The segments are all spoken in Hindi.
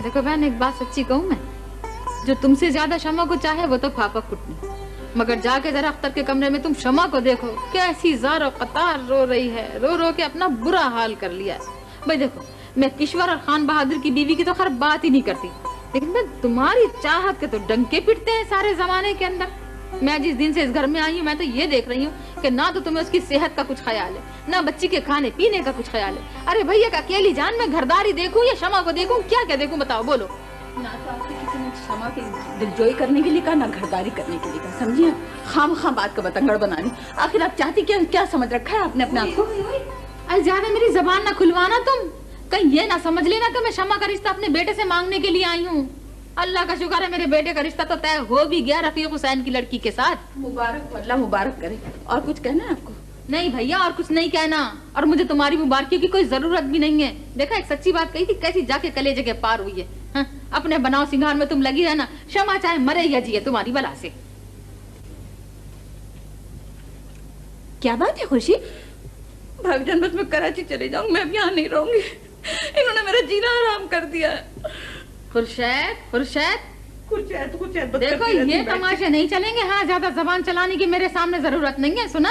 देखो बहन, एक बात सच्ची कहूँ मैं, जो तुमसे ज्यादा शमा को चाहे वो तो फाफा कुटनी, मगर जाके जरा अख्तर के कमरे में तुम शमा को देखो, कैसी ज़ारो कतार रो रही है, रो रो के अपना बुरा हाल कर लिया है। भाई देखो, मैं किश्वर और खान बहादुर की बीवी की तो खैर बात ही नहीं करती, लेकिन मैं तुम्हारी चाहत के तो डंके पिटते हैं सारे जमाने के अंदर। मैं जिस दिन से इस घर में आई हूँ, मैं तो ये देख रही हूँ कि ना तो तुम्हें उसकी सेहत का कुछ ख्याल है, ना बच्ची के खाने पीने का कुछ ख्याल है। अरे भैया का अकेली जान मैं घरदारी देखूं या शमा को देखूं, क्या क्या देखूं बताओ, बोलो। ना तो आपसे किसी ने शमा की दिलजोई करने के लिए कहा, ना घरदारी करने के लिए कहा, समझिए? खाम बात का बतंगड़ बनानी। आखिर आप चाहती क्या समझ रखा है आपने अपने आप को? अरे ज्यादा मेरी जबान ना खुलवाना तुम, कहीं ये ना समझ लेना कि मैं शमा का रिश्ता अपने बेटे से मांगने के लिए आई हूँ। अल्लाह का शुक्र है मेरे बेटे का रिश्ता तो तय हो भी गया रफीक हुसैन की लड़की के साथ। मुबारक, अल्लाह मुबारक करे। और कुछ कहना है आपको? नहीं भैया, और कुछ नहीं कहना, और मुझे तुम्हारी मुबारकियों की कोई जरूरत भी नहीं है। देखा, एक सच्ची बात कही थी, कैसी जाके कलेजे के पार हुई है। हाँ, अपने बनाव सिंगार में तुम लगी है ना, शमा चाहे मरे या जिए तुम्हारी बला से। क्या बात है खुशी? भाईजान, बस मैं कराची चले जाऊंगी, मैं अब यहाँ नहीं रहूंगी। इन्होंने मेरा जीना हराम कर दिया है। खुर्शैद, खुर्शैद, खुर्शैद, खुर्शैद, देखो ये तमाशे नहीं चलेंगे। हाँ, ज्यादा जबान चलाने की मेरे सामने जरूरत नहीं है। सुना?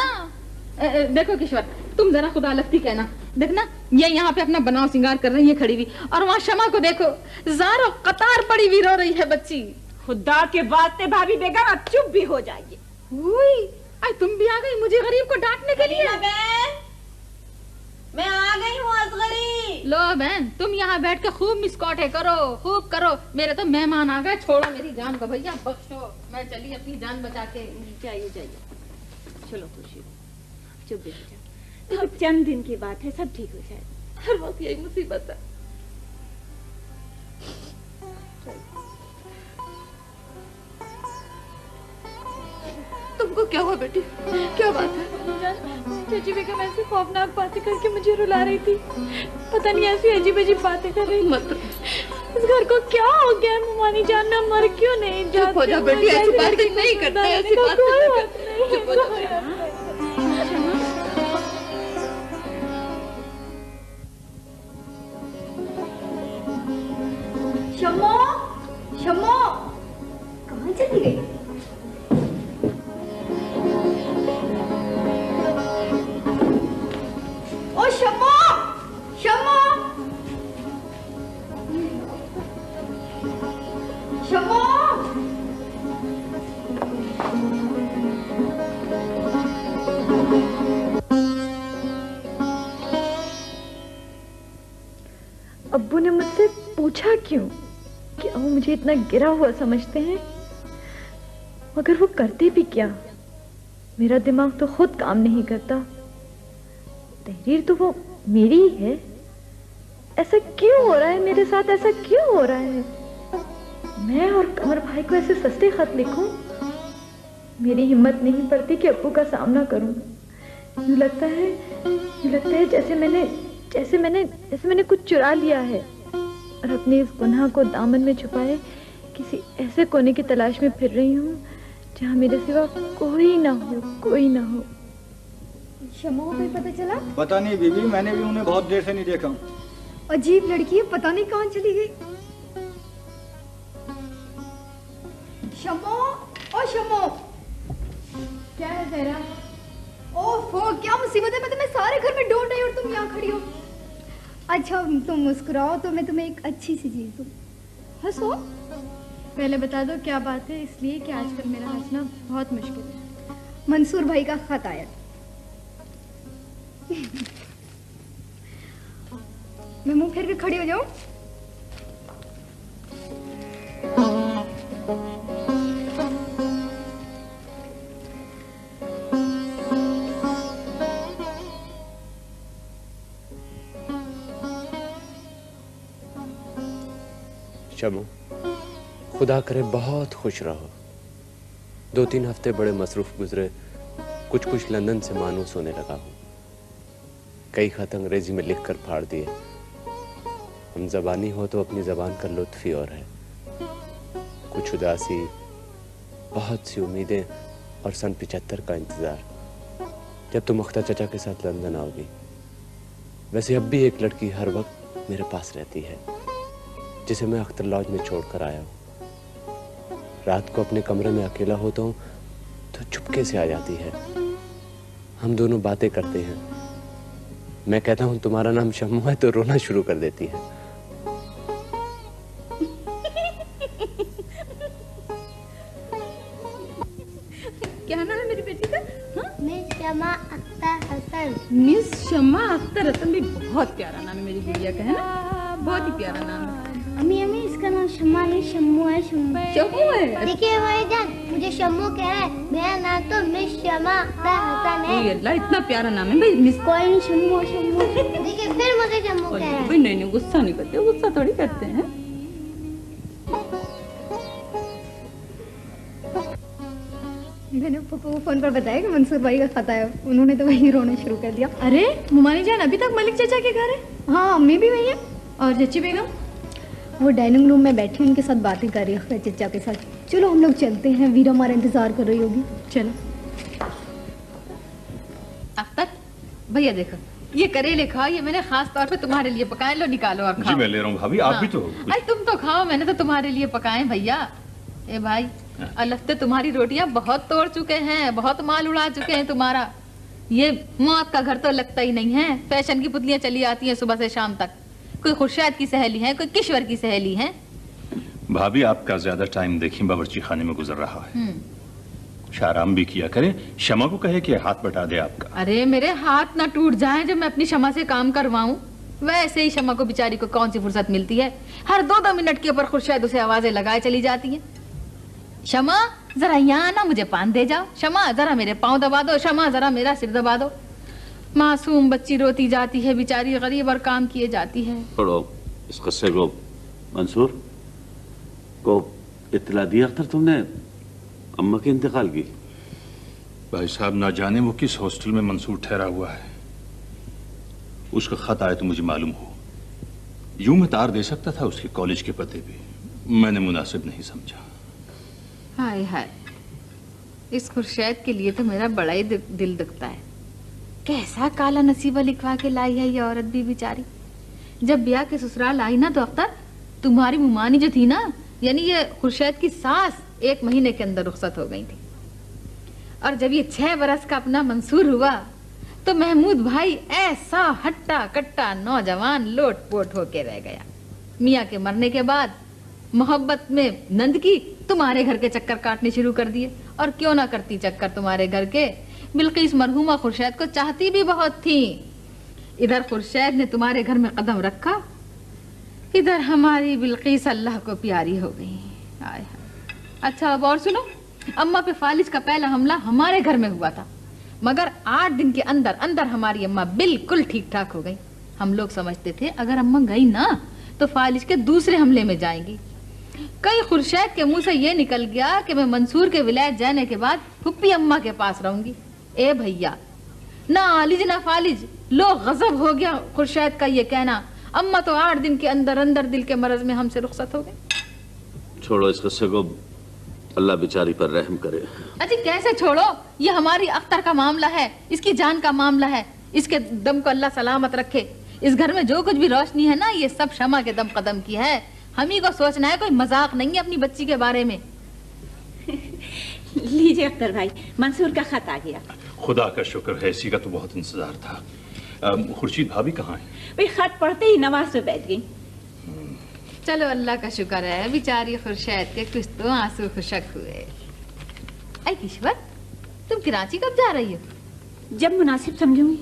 देखो किश्वर, तुम जरा खुदा लफ्ती कहना, देखना ये यहाँ पे अपना बनाव सिंगार कर रही है खड़ी हुई, और वहाँ शमा को देखो, ज़ारो कतार पड़ी हुई रो रही है बच्ची। खुदा के वास्ते भाभी बेगम, अब चुप भी हो जाइए। तुम भी आ गई मुझे गरीब को डांटने के लिए? मैं आ गई हूँ असगरी। लो बहन, तुम यहाँ बैठ के खूब मिसकॉटे करो, खूब करो। मेरे तो मेहमान आ गए, छोड़ो मेरी जान को भैया, बख्शो। मैं चली अपनी जान बचा के। जाइए जाइए, चलो खुशी, चुप भी हो जाओ। चंद दिन की बात है, सब ठीक हो जाएगा। हर वक्त यही मुसीबत है। तुमको क्या हुआ बेटी, क्या बात है? चाची बेगम ऐसी खौफनाक बातें करके मुझे रुला रही थी, पता नहीं ऐसी अजीब अजीब बातें कर रही। मत इस घर को क्या हो गया? मुमानी जान ना मर क्यों नहीं जाती? चुप हो जा बेटी, ऐसी बातें नहीं करते, ऐसी बातें नहीं करते। चुप हो जा। शम्मो, शम्मो, कहाँ चली गई? ओ शम्मो, शम्मो, शम्मो। अब्बू ने मुझसे पूछा क्यों कि वो मुझे इतना गिरा हुआ समझते हैं, मगर वो करते भी क्या? मेरा दिमाग तो खुद काम नहीं करता, तहरीर तो वो मेरी ही है। ऐसा क्यों हो रहा है मेरे साथ? ऐसा क्यों हो रहा है? मैं और कमर भाई को ऐसे सस्ते खत लिखूं? मेरी हिम्मत नहीं पड़ती कि अब्बू का सामना करूं। यूं लगता है जैसे मैंने कुछ चुरा लिया है, और अपने इस गुनाह को दामन में छुपाए किसी ऐसे कोने की तलाश में फिर रही हूँ जहाँ मेरे सिवा कोई ना हो, कोई ना हो। शम्मो को पता चला? पता नहीं बीबी, मैंने भी उन्हें बहुत देर से नहीं देखा। अजीब लड़की है, पता नहीं कहाँ चली गई। शम्मो, ओ शम्मो, क्या है तेरा? ओफो, क्या मुसीबत है? मैं तुम्हें सारे घर में ढूंढ रही हूँ और तुम यहाँ खड़ी हो। अच्छा तुम मुस्कुराओ तो मैं तुम्हें एक अच्छी सी चीज दूँ। हंसो। पहले बता दो क्या बात है, इसलिए कि आजकल मेरा हंसना बहुत मुश्किल है। मंसूर भाई का खत आया। मैं मुंह फेर के खड़ी हो जाऊं? शमो, खुदा करे बहुत खुश रहो। 2-3 हफ्ते बड़े मसरूफ गुजरे, कुछ लंदन से मानूस होने लगा हूँ। कई खत अंग्रेजी में लिखकर फाड़ दिए। हम ज़बानी हो तो अपनी ज़बान का लुत्फ ही और है। कुछ उदासी, बहुत सी उम्मीदें और सन 75 का इंतज़ार, जब तुम अख्तर चचा के साथ लंदन आओगी। वैसे अब भी एक लड़की हर वक्त मेरे पास रहती है, जिसे मैं अख्तर लॉज में छोड़कर आया हूँ। रात को अपने कमरे में अकेला होता हूँ तो चुपके से आ जाती है। हम दोनों बातें करते हैं। मैं कहता हूँ तुम्हारा नाम शम्मू है तो रोना शुरू कर देती है। क्या नाम है मेरी बेटी का? मिस शमा अख्तर हसन। मिस शमा अख्तर हसन भी बहुत प्यारा नाम है मेरी गुड़िया का, है ना? बहुत ही प्यारा नाम है। अम्मी अम्मी इसका नाम शमा है, शम्मू है, शम्मू। शम्मू है? देखिए भाई जान, मुझे शम्मू कह रहा है, मेरा नाम तो मिस शमा अख्तर हसन है। ये अल्लाह, इतना प्यारा नाम है भाई। मिस कोई नहीं, शम्मू शम्मू। देखिए फिर मुझे शम्मू कह रहा है। भाई नहीं नहीं, गुस्सा नहीं करते, गुस्सा थोड़ी करते हैं। मैंने पापा को फोन पर बताया कि मंसूर भाई का खाता है, उन्होंने तो वही रोना शुरू कर दिया। अरे मुमानी जान अभी तक मलिक चाचा के घर है? हाँ अम्मी भी वही है, और चची बेगम? वो डाइनिंग रूम में बैठी उनके साथ बातें कर रही है चचा के साथ। चलो हम लोग चलते हैं, वीरा हमारा इंतजार कर रही होगी। चलो। अख्तर भैया देखो, ये करेले खाओ, ये मैंने खास तौर पे तुम्हारे लिए पकाए, लो निकालो और खाओ। जी मैं ले रहा हूँ भाभी, आप भी तो अरे तुम तो खाओ, मैंने तो तुम्हारे लिए पकाए भैया। ए भाई, अलफ्ते तुम्हारी रोटियां बहुत तोड़ चुके हैं, बहुत माल उड़ा चुके हैं तुम्हारा। ये मौत का घर तो लगता ही नहीं है। फैशन की पुतलियां चली आती हैं सुबह से शाम तक। कोई खुर्शीद की सहेली है, कोई किश्वर की सहेली है। भाभी आपका ज्यादा टाइम देखिए बावर्ची खाने में गुजर रहा है, कुछ आराम भी किया करे। शमा को कहे कि हाथ बटा दे आपका। अरे मेरे हाथ ना टूट जाएं जब मैं अपनी शमा से काम करवाऊं। वैसे ही शमा को बेचारी को कौन सी फुर्सत मिलती है, हर 2-2 मिनट के ऊपर खुर्शीद उसे आवाजें लगाए चली जाती हैं। शमा जरा यहाँ ना मुझे पान दे जाओ, शमा जरा मेरे पाँव दबा दो, शमा जरा मेरा सिर दबा दो। मासूम बच्ची रोती जाती है बेचारी, गरीब और काम किए जाती है। छोड़ो इस किस्से को। मंसूर को इत्तला दी अख्तर तुमने अम्मा के इंतकाल की? भाई साहब ना जाने वो किस हॉस्टल में मंसूर ठहरा हुआ है। उसका खत आया तो मुझे मालूम हो। यूं मैं तार दे सकता था उसके कॉलेज के पते पे, मैंने मुनासिब नहीं समझा। हाय हाय, इस खुर्शीद के लिए तो मेरा बड़ा ही दिल दुखता है। कैसा काला नसीबा लिखवा के लाई है ये औरत भी बेचारी। जब ब्याह के ससुराल आई ना तो अख्तर तुम्हारी मुमानी जो थी ना, यानी ये खुर्शीद की सास 1 महीने के अंदर रुखसत हो गई थी। और जब ये 6 बरस का अपना मंसूर हुआ तो महमूद भाई ऐसा हट्टा कट्टा नौजवान लोट पोट होके रह गया। मियाँ के मरने के बाद मोहब्बत में नंद की तुम्हारे घर के चक्कर काटने शुरू कर दिए। और क्यों ना करती चक्कर तुम्हारे घर के, बिल्किस मरहूमा खुर्शीद को चाहती भी बहुत थी। इधर खुर्शीद ने तुम्हारे घर में कदम रखा, इधर हमारी बिल्किस अल्लाह को प्यारी हो गई। आय हाय। अच्छा अब और सुनो, अम्मा पे फालिज का पहला हमला हमारे घर में हुआ था, मगर 8 दिन के अंदर अंदर हमारी अम्मा बिल्कुल ठीक ठाक हो गई। हम लोग समझते थे अगर अम्मा गई ना तो फालिज के दूसरे हमले में जाएंगी। कई खुर्शीद के मुंह से ये निकल गया कि मैं मंसूर के विलायत जाने के बाद फुप्पी अम्मा के पास रहूंगी। ए भैया, ना आलिज ना फालिज, लोग गजब हो गया खुर्शीद का ये कहना। अम्मा तो 8 दिन के अंदर अंदर दिल के मरज में हमसे रुखसत हो गई। छोड़ो इस किस्से को, अल्लाह बेचारी पर रहम करे। अजी कैसे छोड़ो, ये हमारी अख्तर का मामला है, इसकी जान का मामला है। इसके दम को अल्लाह सलामत रखे। इस घर में जो कुछ भी रोशनी है ना, ये सब शमा के दम कदम की है। हम ही को सोचना है, कोई मजाक नहीं है अपनी बच्ची के बारे में। लीजिए अख्तर भाई, मंसूर का खत आ गया। खुदा का शुक्र है, इसी का तो बहुत इंतजार था। खुर्शीद भाभी कहाँ है? भाई खत पढ़ते ही नमाज पे बैठ गई। चलो अल्लाह का शुक्र है, बेचारी खुर्शीद के कुछ तो आंसू खुशक हुए। ऐ किश्वर, तुम कराची कब जा रही हो? जब मुनासिब समझूंगी।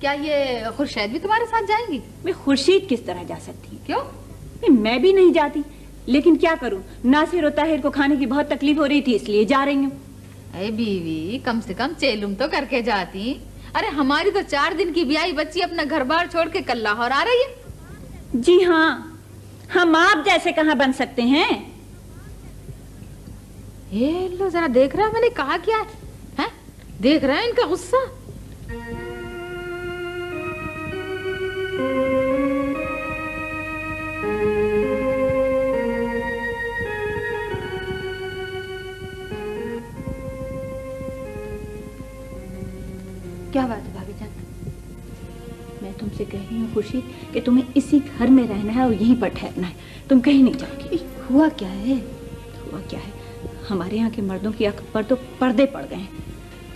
क्या ये खुर्शीद भी तुम्हारे साथ जाएंगी? मैं खुर्शीद किस तरह जा सकती हूँ? क्यों? मैं भी नहीं जाती, लेकिन क्या करूं, नासिर और ताहिर को खाने की बहुत तकलीफ हो रही थी, इसलिए जा रही हूँ। अरे बीवी, कम से कम चेलुम तो करके जाती। अरे हमारी तो 4 दिन की ब्याही बच्ची अपना घर बार छोड़ के कल लाहौर आ रही है। जी हाँ, हम आप जैसे कहाँ बन सकते हैं। ये लो जरा देख रहा है मैंने कहा क्या है? देख रहा है इनका गुस्सा। क्या बात है भाभी जान? मैं तुमसे कह रही हूँ खुर्शीद कि तुम्हें इसी घर में रहना है और यहीं पर ठहरना है, तुम कहीं नहीं जाओगी। हुआ क्या है? हुआ क्या है, हमारे यहाँ के मर्दों की अक्ल पर तो पर्दे पड़ गए हैं।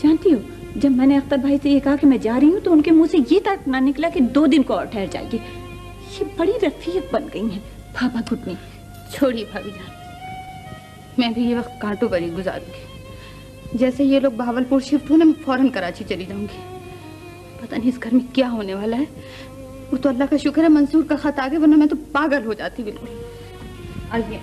जानती हो, जब मैंने अख्तर भाई से ये कहा कि मैं जा रही हूँ तो उनके मुंह से ये तक ना निकला कि 2 दिन को और ठहर जाएगी। ये बड़ी रफीक बन गई हैं भाभा घुटनी। छोड़िए भाभी जान, मैं भी ये वक्त कांटों पर ही गुजारूंगी। जैसे ये लोग बहावलपुर शिफ्ट होने, मैं फौरन कराची चली जाऊंगी। पता नहीं इस घर में क्या होने वाला है। वो तो अल्लाह का शुक्र है मंसूर का खत आ गया, वरना मैं तो पागल हो जाती बिल्कुल। आइए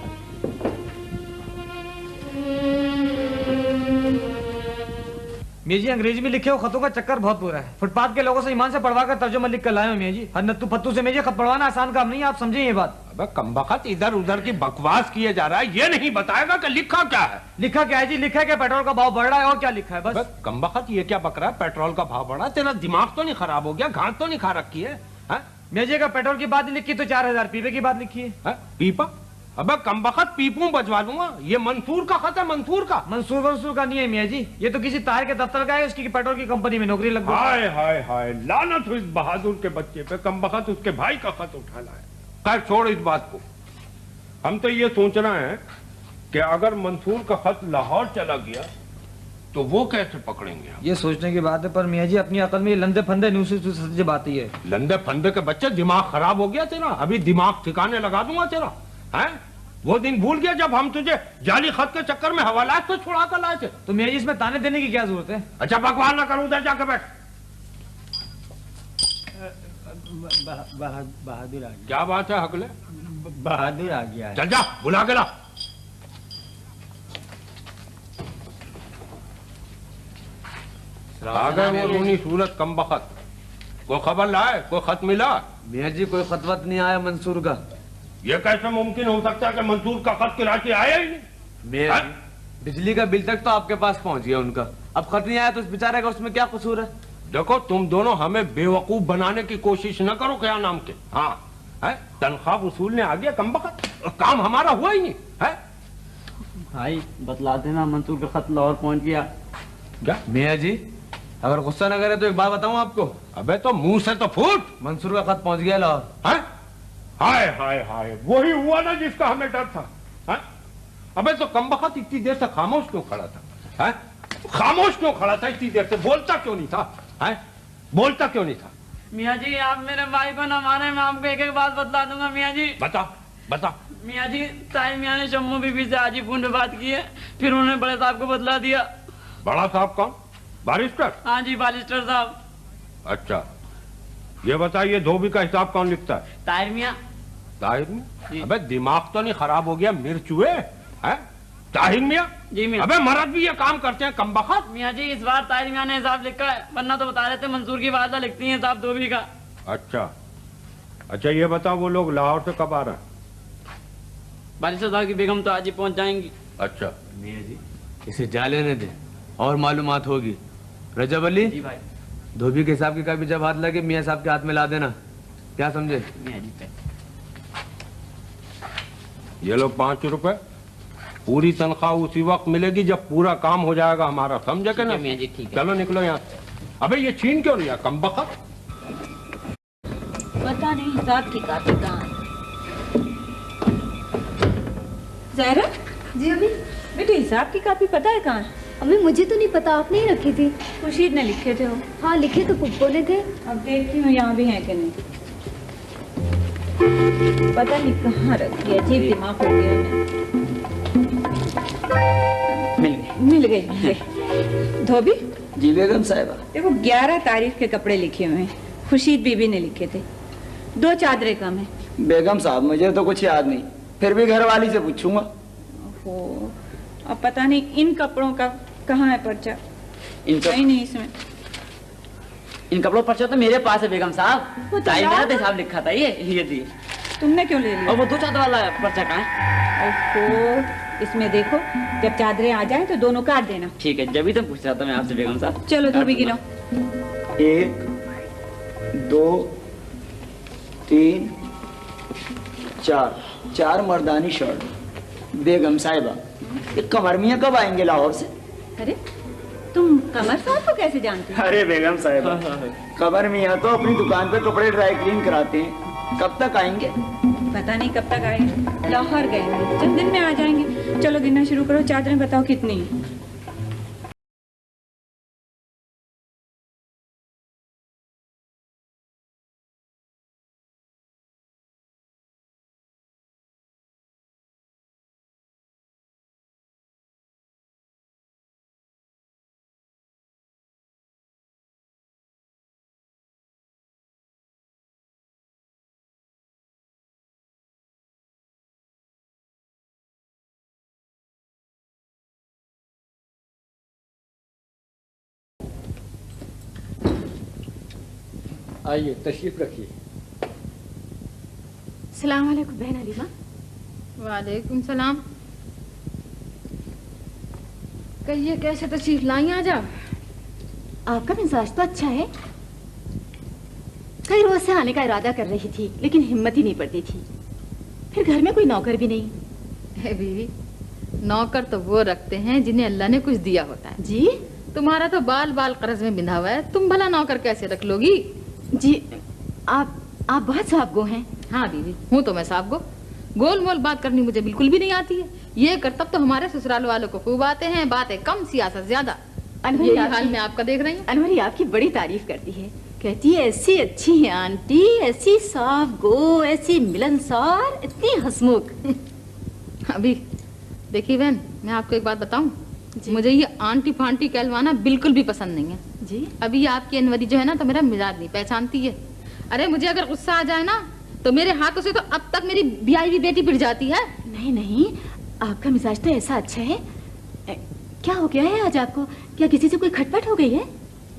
मियाँ जी, अंग्रेजी में लिखे हुए खतों का चक्कर बहुत बुरा है। फुटपाथ के लोगों से ईमान से पढ़वा कर तर्जुमा लिख कर लाए हो मियाँ जी। हर नत्तू फत्तू से मियाँ जी खत पढ़वाना आसान काम नहीं है, आप समझे ये बात। अबे कमबख्त इधर उधर की बकवास किए जा रहा है, ये नहीं बताएगा कि लिखा क्या है। लिखा क्या है जी? लिखा है कि पेट्रोल का भाव बढ़ रहा है, और क्या लिखा है? बस कमबख्त ये क्या बक रहा है, पेट्रोल का भाव बढ़ा? तेरा दिमाग तो नहीं खराब हो गया? घाट तो नहीं खा रखी है? मियाँ जी, अगर पेट्रोल की बात नहीं लिखी तो 4000 पीपे की बात लिखी है। पीपा? अबे कमबख्त पीपू बजवा दूंगा। ये मंसूर का खत है, मंसूर का। मंसूर का नहीं है मियाँ जी, ये तो किसी तार के दफ्तर का है, उसकी पेट्रोल की कंपनी में नौकरी लग गई। हाय हाय हाय, लानत हो इस बहादुर के बच्चे पे, कमबख्त उसके भाई का खत उठाना है। खैर छोड़ इस बात को, हम तो ये सोच रहे हैं कि अगर मंसूर का खत लाहौर चला गया तो वो कैसे पकड़ेंगे? ये सोचने की बात है, पर मियाँ जी अपनी अकल में लंदे फंदे न्यूज़ बात ही है। लंदे फंदे के बच्चे, दिमाग खराब हो गया तेरा? अभी दिमाग ठिकाने लगा दूंगा तेरा। है वो दिन भूल गया जब हम तुझे जाली खत के चक्कर में हवालात से छुड़ा कर लाए थे? तो मियाँ जी इसमें ताने देने की क्या जरूरत है? अच्छा बकवास ना करूं, उधर जाकर बैठ। बहादुर आ गया। क्या बात है हकले? बहादुर आ गया है। चल जा, बुला के ला। आ गए वो रूनी सूरत कमबख्त। कोई खबर लाए? कोई खत मिला? मियाँ जी कोई खतवत नहीं आया मंसूर का। ये कैसे मुमकिन हो सकता है कि मंसूर का खत कराची आया ही नहीं? मियाँ जी, बिजली का बिल तक तो आपके पास पहुंच गया उनका, अब खत नहीं आया तो उस बेचारे का उसमें क्या कसूर है? देखो तुम दोनों हमें बेवकूफ बनाने की कोशिश न करो। क्या नाम के? हाँ है, तनख्वाह वसूलने आ गया कमबख्त, काम हमारा हुआ ही नहीं है। भाई बतला देना, मंसूर का खत लाहौर पहुंच गया। क्या? मियाँ जी अगर गुस्सा न करे तो एक बात बताऊं आपको। अबे तो मुंह से तो फूट। मंसूर का खत पहुंच गया लाहौर। है? हाय हाय हाय, वही हुआ ना जिसका हमें डर था। है? अबे तो कमबख्त इतनी देर से खामोश क्यों खड़ा था? है? खामोश क्यों खड़ा था इतनी देर से? बोलता क्यों नहीं था? है? बोलता क्यों नहीं था? मियाँ जी आप मेरे भाई को न माने, मैं आपको एक एक बात बतला दूंगा। मियाँ जी बता बता। मियाँ जी, ताई मियाँ ने शम्मू बीबी से आज ही फोन पे बात की है, फिर उन्होंने बड़े साहब को बतला दिया। बड़ा साहब कौन? बारिस्टर? हाँ जी बारिस्टर साहब। अच्छा ये बताइए, धोबी का हिसाब कौन लिखता है? ताहिर मियाँ। ताहिर मियाँ? अबे दिमाग तो नहीं खराब हो गया मिर्चुए? है? ताहिर मियाँ? जी मियाँ। अबे मर्द भी ये काम करते हैं कमबख्त? मियाँ जी इस बार ताहिर मियाँ ने हिसाब लिखा है, वरना तो बता रहे थे मंसूर की वादा लिखती है साहब धोबी का। अच्छा अच्छा ये बताओ वो लोग लाहौर से कब आ रहे हैं? बारिस्टर साहब की बेगम तो आज ही पहुंच जाएंगी। अच्छा मियाँ जी इसे जा लेने दे और मालूमात होगी। रजब अली जी भाई। धोबी के हिसाब की कभी जब हाथ लगे मियाँ साहब के हाथ में ला देना, क्या समझे? मियाँ जी ये लो 5 रुपए, पूरी तनख्वाह उसी वक्त मिलेगी जब पूरा काम हो जाएगा हमारा, समझे कि ना? मियाँ जी ठीक है। चलो निकलो यहाँ से। अबे ये छीन क्यों लिया कमबख्त? पता नहीं हिसाब की कापी कहाँ है। ज़हरा जी अम्मी। बेटे हिसाब की कापी पता है कहाँ है? अम्मी मुझे तो नहीं पता, आपने ही रखी थी। खुर्शीद ने लिखे थे वो। हाँ लिखे तो पुप्पो ने थे। अब देखती हूँ यहाँ भी है कि नहीं। पता नहीं कहाँ रखी है, अजीब दिमाग हो गया मैं। मिल गई। धोबी जी बेगम साहिबा। देखो 11 तारीख के कपड़े लिखे हुए हैं, खुर्शीद बीबी ने लिखे थे। 2 चादरें कम है। बेगम साहब मुझे तो कुछ याद नहीं, फिर भी घर वाली से पूछूंगा। ओहो, अब पता नहीं इन कपड़ों का कहाँ है पर्चा। कहीं नहीं इसमें। इन कपड़ों पर्चा तो मेरे पास है बेगम साहब, ताई मेरा तो हिसाब लिखा था। ये दिए। तुमने क्यों ले लिया? और वो 2 चादर वाला पर्चा कहाँ है? ओहो, इसमें देखो जब चादरें आ जाएं तो दोनों काट देना। ठीक है, जब भी तो पूछ रहा था मैं आपसे बेगम साहब। चलो धोबी गिनो। 1 2 3 4 मर्दानी शर्ट। बेगम साहिबा ये कमर मियाँ कब आएंगे लाहौर से? अरे तुम कमर साहब को कैसे जानते हो? अरे बेगम साहिबा, कमर मियाँ तो अपनी दुकान पे कपड़े ड्राई क्लीन कराते हैं। कब तक आएंगे? पता नहीं कब तक आएंगे, लाहौर गए हैं, चंद दिन में आ जाएंगे। चलो गिनना शुरू करो, चादरें बताओ कितनी? आइए तशरीफ रखिए। सलाम वालेकुम बहन हलीमा। वालेकुम सलाम। कहिए कैसे तशरीफ लाई आ जाओ। आपका मिजाज तो अच्छा है। कई रोज से आने का इरादा कर रही थी लेकिन हिम्मत ही नहीं पड़ती थी। फिर घर में कोई नौकर भी नहीं। है बीवी, नौकर तो वो रखते हैं जिन्हें अल्लाह ने कुछ दिया होता है। जी तुम्हारा तो बाल बाल कर्ज में बिंधा हुआ है, तुम भला नौकर कैसे रख लोगी? जी आप बहुत साफ गो हैं। हाँ बीवी, हूँ तो मैं साफ गो। गोल मोल बात करनी मुझे बिल्कुल भी नहीं आती है। ये करतब तो हमारे ससुराल वालों को खूब आते हैं, बातें कम सियासत ज्यादा। यही हाल में आपका देख रही हूँ। अनवरी आपकी बड़ी तारीफ करती है, कहती है ऐसी अच्छी है आंटी, ऐसी साफ गो, ऐसी मिलनसार, इतनी हंसमुख। अभी देखिए बहन, मैं आपको एक बात बताऊं, मुझे ये आंटी फांटी कहलवाना बिल्कुल भी पसंद नहीं है जी। अभी आपकी अनवरी जो है ना, तो मेरा मिजाज नहीं पहचानती है। अरे मुझे अगर गुस्सा आ जाए ना तो मेरे हाथों से तो अब तक मेरी ब्याही हुई बेटी पिट जाती है। नहीं नहीं, आपका मिजाज तो ऐसा अच्छा है। क्या हो गया है आज आपको? क्या किसी से कोई खटपट हो गई है?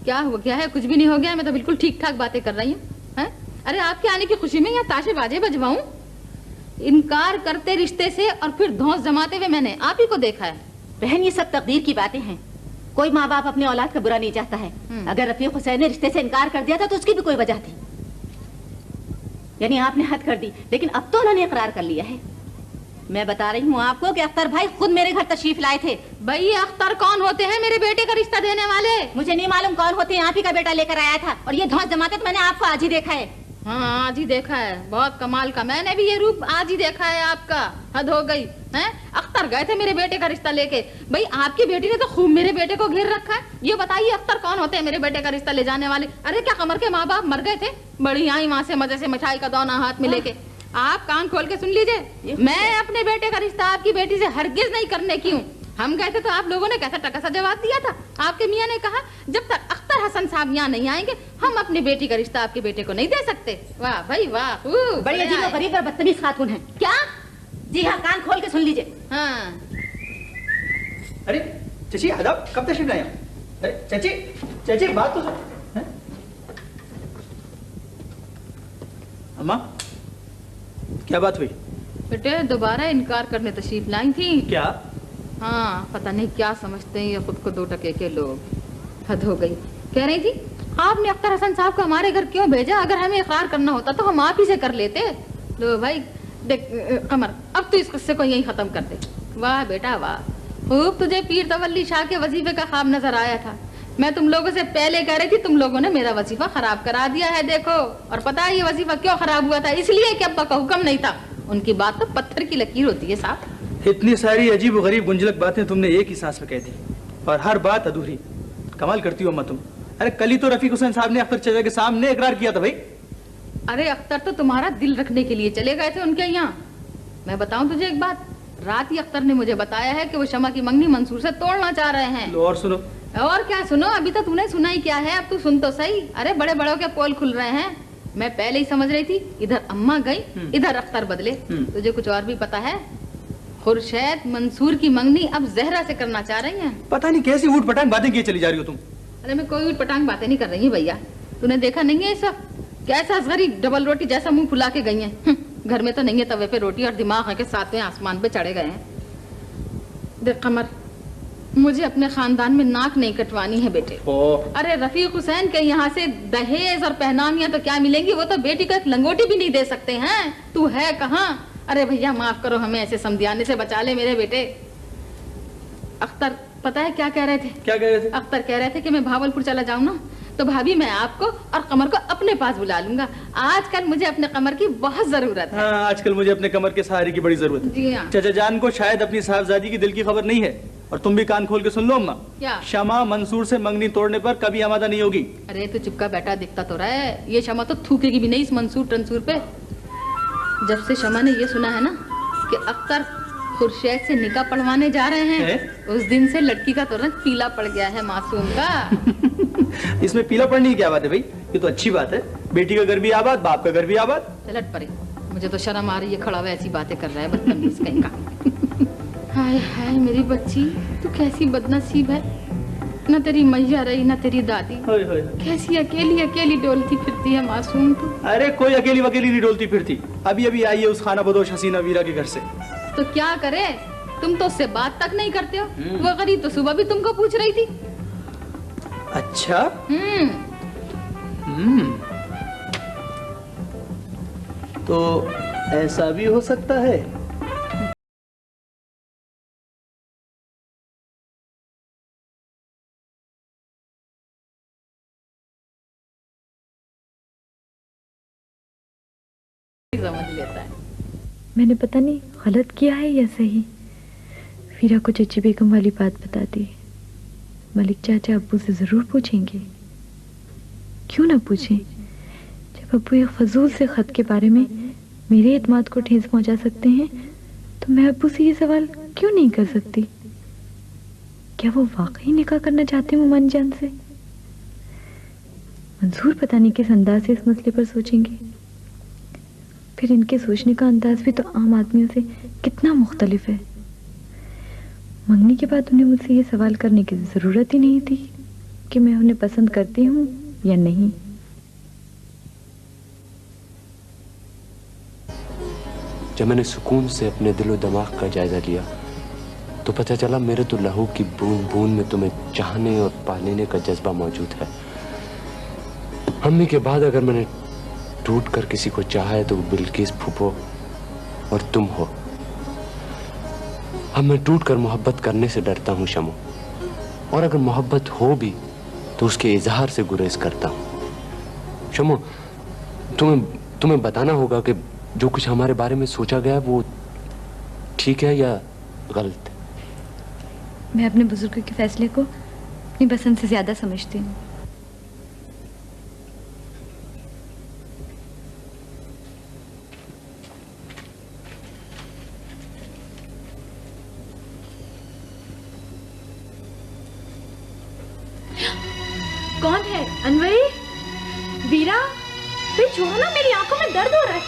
क्या हो गया है? कुछ भी नहीं हो गया, मैं तो बिल्कुल ठीक ठाक बातें कर रही हूँ। अरे आपके आने की खुशी में यहाँ ताशे बाजे बजवाऊं? इनकार करते रिश्ते से और फिर धौंस जमाते हुए मैंने आप ही को देखा है। बहन ये सब तकदीर की बातें हैं। कोई माँ बाप अपनी औलाद का बुरा नहीं चाहता है। अगर रफीक हुसैन ने रिश्ते से इनकार कर दिया था तो उसकी भी कोई वजह थी। यानी आपने हद कर दी, लेकिन अब तो उन्होंने इकरार कर लिया है। मैं बता रही हूँ आपको कि अख्तर भाई खुद मेरे घर तशरीफ लाए थे। भाई ये अख्तर कौन होते हैं? मेरे बेटे का रिश्ता देने वाले? मुझे नहीं मालूम कौन होते हैं, आप ही का बेटा लेकर आया था। और ये धौंस जमाते तो मैंने आपको आज ही देखा है। हाँ आज ही देखा है, बहुत कमाल का। मैंने भी ये रूप आज ही देखा है आपका। हद हो गई है। अख्तर गए थे मेरे बेटे का रिश्ता लेके। भाई आपकी बेटी ने तो खूब मेरे बेटे को घेर रखा है। ये बताइए अख्तर कौन होते हैं मेरे बेटे का रिश्ता ले जाने वाले? अरे क्या कमर के माँ बाप मर गए थे? बड़ी आई वहां से मजे से मिठाई का दोना हाथ में लेके। आप कान खोल के सुन लीजिए, मैं अपने बेटे का रिश्ता आपकी बेटी से हरगिज नहीं करने की हूँ। हम गए थे तो आप लोगों ने कैसा टका जवाब दिया था। आपके मियाँ ने कहा जब तक अख्तर हसन साहब यहाँ नहीं आएंगे हम अपनी बेटी का रिश्ता आपके बेटे को नहीं दे सकते। वाह भाई वाह, बड़ी अजीब और गरीब और बदतमीज खातून है। क्या? जी हाँ, कान खोल के सुन लीजिए। हाँ। अरे चाची आदाब, कब तशरीफ लाए? अरे चाची चाची बात तो सुन। अम्मा क्या बात हुई? बेटे दोबारा इनकार करने तशरीफ लाई थी। क्या? हाँ पता नहीं क्या समझते हैं ये खुद को दो टके के लोग। हद हो गई। कह रही थी आपने अख्तर हसन साहब को हमारे घर क्यों भेजा? अगर हमें इकरार करना होता तो हम आप ही से कर लेते। लो भाई देख कमर, अब तो इस किस्से को यहीं खत्म कर दे। वाह बेटा वाह, खूब तुझे पीर तवल्ली शाह के वजीफे का ख्वाब नजर आया था। मैं तुम लोगों से पहले कह रही थी, तुम लोगों ने मेरा वजीफा खराब करा दिया है। देखो, और पता है ये वजीफा क्यों खराब हुआ था? इसलिए कि अब्बा का हुक्म नहीं था। उनकी बात तो पत्थर की लकीर होती है साहब। इतनी सारी अजीब और गरीब गुंजलक बातें तुमने एक ही सांस में कह दी और हर बात अधूरी। कमाल करती हो अम्मा तुम। अरे कल ही तो रफीक हुसैन साहब ने अख्तर चाचा के सामने इकरार किया था भाई। अरे अख्तर तो तुम्हारा दिल रखने के लिए चले गए थे उनके यहाँ। मैं बताऊं तुझे एक बात, रात ही अख्तर ने मुझे बताया है कि वो शमा की मंगनी मंसूर से तोड़ना चाह रहे हैं। लो और सुनो। और क्या सुनो? अभी तो तूने सुना ही क्या है, अब तू सुन तो सही। अरे बड़े बड़ों के पोल खुल रहे हैं। मैं पहले ही समझ रही थी, इधर अम्मा गई इधर अख्तर बदले। तुझे कुछ और भी पता है? खुर्शैद मंसूर की मंगनी अब जहरा से करना चाह रही हैं। पता नहीं कैसी ऊट पटांग बातें किए चली जा रही हो तुम। अरे मैं कोई ऊट पटांग बातें नहीं कर रही हूँ भैया, तूने देखा नहीं है ये सब? कैसा असगरी डबल रोटी जैसा मुंह फुला के गई है। घर में तो नहीं है तवे पे रोटी और दिमाग है के साथ में आसमान पे चढ़े गए हैं। देख कमर, मुझे अपने खानदान में नाक नहीं कटवानी है बेटे। अरे रफीक हुसैन के यहाँ से दहेज और पहनानियां तो क्या मिलेंगी? वो तो बेटी को एक लंगोटी भी नहीं दे सकते हैं। तू है कहाँ? अरे भैया माफ करो, हमें ऐसे समझाने से बचा ले मेरे बेटे। अख्तर पता है क्या कह रहे थे? क्या कह रहे थे? अख्तर कह रहे थे कि मैं भावलपुर चला जाऊं ना तो भाभी मैं आपको और कमर को अपने पास बुला लूंगा। आजकल मुझे अपने कमर की बहुत जरूरत है। हाँ, आजकल मुझे अपने कमर के सहारे की बड़ी जरूरत है। जी हाँ। चाचा जान को शायद अपनी साहबजादी की दिल की खबर नहीं है, और तुम भी कान खोल के सुन लो अम्मा। क्या? शमा मंसूर से मंगनी तोड़ने पर कभी आमादा नहीं होगी। अरे तो चुपका बेटा, दिखता तो रहा है ये शमा तो थूकेगी भी नहीं इस मंसूर टंसूर पे। जब से शमा ने ये सुना है ना कि अख्तर खुर्शेद से निकाह पढ़वाने जा रहे हैं, उस दिन से लड़की का तो रंग पीला पड़ गया है मासूम का। इसमें पीला पड़ने की क्या बात है भाई? ये तो अच्छी बात है, बेटी का घर भी आबाद, बाप का घर भी आबाद। चलट परे, मुझे तो शर्म आ रही है, खड़ा हुआ ऐसी बातें कर रहा है बदतमीज कहीं का। हाय हाय मेरी बच्ची, तू कैसी बदनसीब है, न तेरी मैया रही न तेरी दादी। कैसी अकेली अकेली डोलती फिरती है मासूम तू। अरे कोई अकेली वकेली नहीं डोलती फिरती, अभी अभी आई है उस खाना बदोश हसीना वीरा के घर से। तो क्या करे, तुम तो उससे बात तक नहीं करते हो। वो गरीब तो सुबह भी तुमको पूछ रही थी। अच्छा। तो ऐसा भी हो सकता है। समझ लेता है। मैंने पता नहीं गलत किया है या सही। वीरा को चची बेगम वाली बात बता दी। मलिक चाचा अब्बू से जरूर पूछेंगे। क्यों ना पूछें, जब अब्बू एक फजूल से खत के बारे में मेरे एतमाद को ठेस पहुंचा सकते हैं, तो मैं अब्बू से ये सवाल क्यों नहीं कर सकती? क्या वो वाकई निकाह करना चाहते हैं उमान जान से? मंसूर पता नहीं किस अंदाज से इस मसले पर सोचेंगे। फिर इनके सोचने का अंदाज भी तो आम आदमियों से कितना मुख्तलिफ है। मंगनी के बाद उन्हें मुझसे ये सवाल करने की जरूरत ही नहीं थी कि मैं उन्हें पसंद करती हूँ या नहीं। जब मैंने सुकून से अपने दिलो दिमाग का जायजा लिया तो पता चला मेरे तो लहू की बूंद बूंद में तुम्हें चाहने और पालने का जज्बा मौजूद है। अम्मी के बाद अगर मैंने टूट कर किसी को चाहा है तो वो बिल्किस फूफो और तुम हो। अब मैं टूट कर मोहब्बत करने से डरता हूँ शमो, और अगर मोहब्बत हो भी तो उसके इजहार से गुरेज करता हूँ। शमो, तुम्हें बताना होगा कि जो कुछ हमारे बारे में सोचा गया वो ठीक है या गलत। मैं अपने बुजुर्गों के फैसले को अपनी पसंद से ज्यादा समझती हूँ। कौन है? अनवरी? वीरा? फिर छोड़ो ना, मेरी आंखों में दर्द हो रहा है।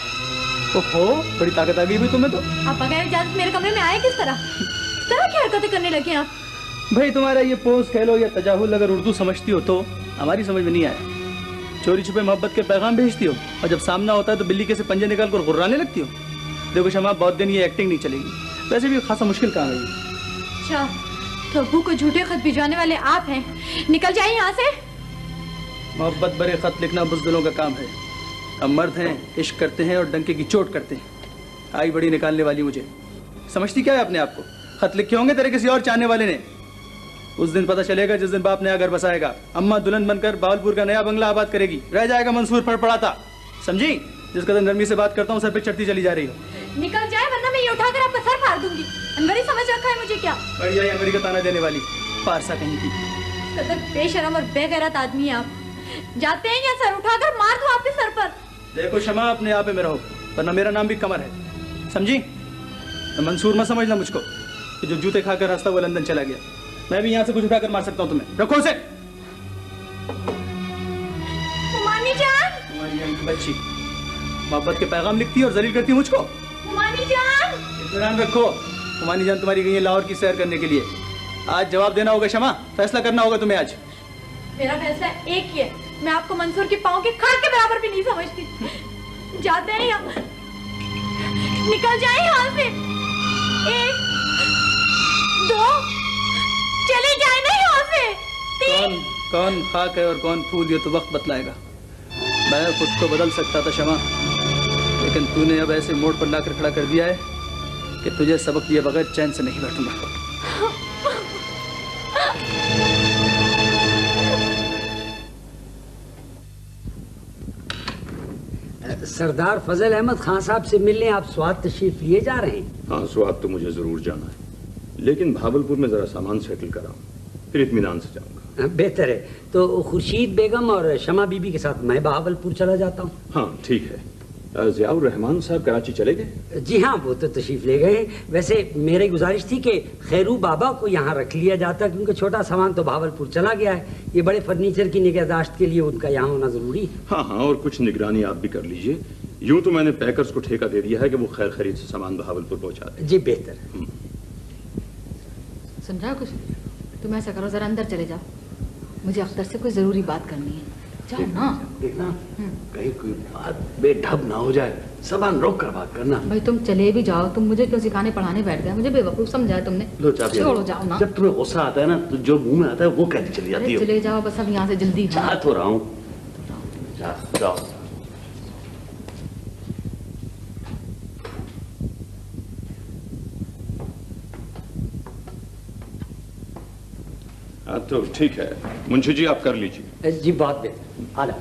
ओहो, बड़ी ताकत आ गई भी तुम्हें तो। आप बगैर इजाजत मेरे कमरे में आए किस तरह? इस तरह की हरकतें करने लगे आप। भाई तुम्हारा ये पोज कह लो या तजाहुल अगर उर्दू समझती हो तो हमारी समझ में नहीं आया। चोरी छुपे मोहब्बत के पैगाम भेजती हो और जब सामना होता है तो बिल्ली के से पंजे निकाल कर गुर्राने लगती हो। देखो शमा, बहुत दिन ये एक्टिंग नहीं चलेगी। वैसे भी खासा मुश्किल काम है ये। अच्छा, तो अब्बू को झूठे खत भिजवाने वाले आप हैं। निकल जाइए यहाँ से। मोहब्बत भरे खत लिखना बुज़दिलों का काम है। हम मर्द हैं, इश्क करते हैं और डंके की चोट करते हैं। आई बड़ी निकालने वाली मुझे समझती क्या है अपने आप को? खत लिखे होंगे तेरे किसी और चाहने वाले ने। उस दिन पता चलेगा जिस दिन बाप नया घर बसाएगा। अम्मा दुल्हन बनकर बावलपुर का नया बंगला आबाद करेगी। रह जाएगा मंसूर फड़फड़ाता। समझी? जिस कदर नरमी से बात करता हूँ सर पे चढ़ती चली जा रही हो। निकल जाए वरना मैं ये उठाकर आपका सर फाड़ दूंगी। अनवरी समझ रखा है मुझे क्या? बढ़िया ही अनवरी का ताना देने वाली पारसा कहीं की। कदर बेशरम और बेगैरत आदमी है आप। जाते हैं या सर उठाकर मार दूं आपके सर पर। देखो शमा, अपने आप में रहो वरना मेरा नाम भी कमर है। समझी? मंसूर मत समझना मुझको कि जो जूते खाकर हंसता हुआ लंदन चला गया। मैं भी यहाँ से कुछ उठाकर मार सकता हूँ तुम्हें। रखो उसे। हुमानी जान, तुम्हारी यहाँ की बच्ची मोहब्बत के पैगाम लिखती है और जलील करती है मुझको। हुमानी जान, ध्यान रखो। हुमानी जान तुम्हारी गई है लाहौर की सैर करने के लिए। आज जवाब देना होगा शमा, फैसला करना होगा तुम्हें आज। मेरा फैसला एक ही है। मैं आपको मंसूर के पाँव के खाट के बराबर भी नहीं समझती। जाते हैं या निकल जाए यहाँ से। 1 2 चले जाए ना यहाँ से। 3 कौन खाक है और कौन फूल ये तो वक्त बतलाएगा। मैं खुद को बदल सकता था शमा, लेकिन तूने अब ऐसे मोड़ पर लाकर खड़ा कर दिया है कि तुझे सबक दिए बगैर चैन से नहीं बैठूंगा। सरदार फजल अहमद खान साहब से मिलने आप स्वाद तशरीफ लिए जा रहे हैं? हाँ, स्वाद तो मुझे जरूर जाना है, लेकिन भावलपुर में जरा सामान सेटल कराऊं, फिर इत्मीनान से जाऊंगा। बेहतर है, तो खुर्शीद बेगम और शमा बीबी के साथ मैं भावलपुर चला जाता हूँ। हाँ ठीक है। ज़ियाउर रहमान साहब कराची चले गए? जी हाँ, वो तो तशरीफ ले गए। वैसे मेरी गुजारिश थी कि खैरू बाबा को यहाँ रख लिया जाता, क्योंकि छोटा सामान तो भावलपुर चला गया है। ये बड़े फर्नीचर की निगहदाश्त के लिए उनका यहाँ होना जरूरी। हाँ हाँ, और कुछ निगरानी आप भी कर लीजिए। यूं तो मैंने पैकर्स को ठेका दे दिया है कि वो खैर खरीद से सामान भावलपुर पहुँचा दें। जी बेहतर। सुन रहा कुछ? तुम ऐसा करो, जरा अंदर चले जाओ, मुझे अख्तर से कोई जरूरी बात करनी है। जाओ ना। देखना कहीं कोई बात बेढब ना हो जाए, सामान रोक कर बात करना। भाई तुम चले भी जाओ, तुम मुझे क्यों सिखाने पढ़ाने बैठ गए? मुझे बेवकूफ समझा है तुमने। लो चाबी। छोड़ो, जाओ ना। जब तुम्हें गुस्सा आता है ना तो जो मुंह में आता है वो कहती चली जाती है। चले जाओ बस, अब यहाँ से जल्दी। जा तो रहा हूँ, जाओ। हाँ तो ठीक है मुंशी जी, आप कर लीजिए। जी बात बेहतर। आ जाओ।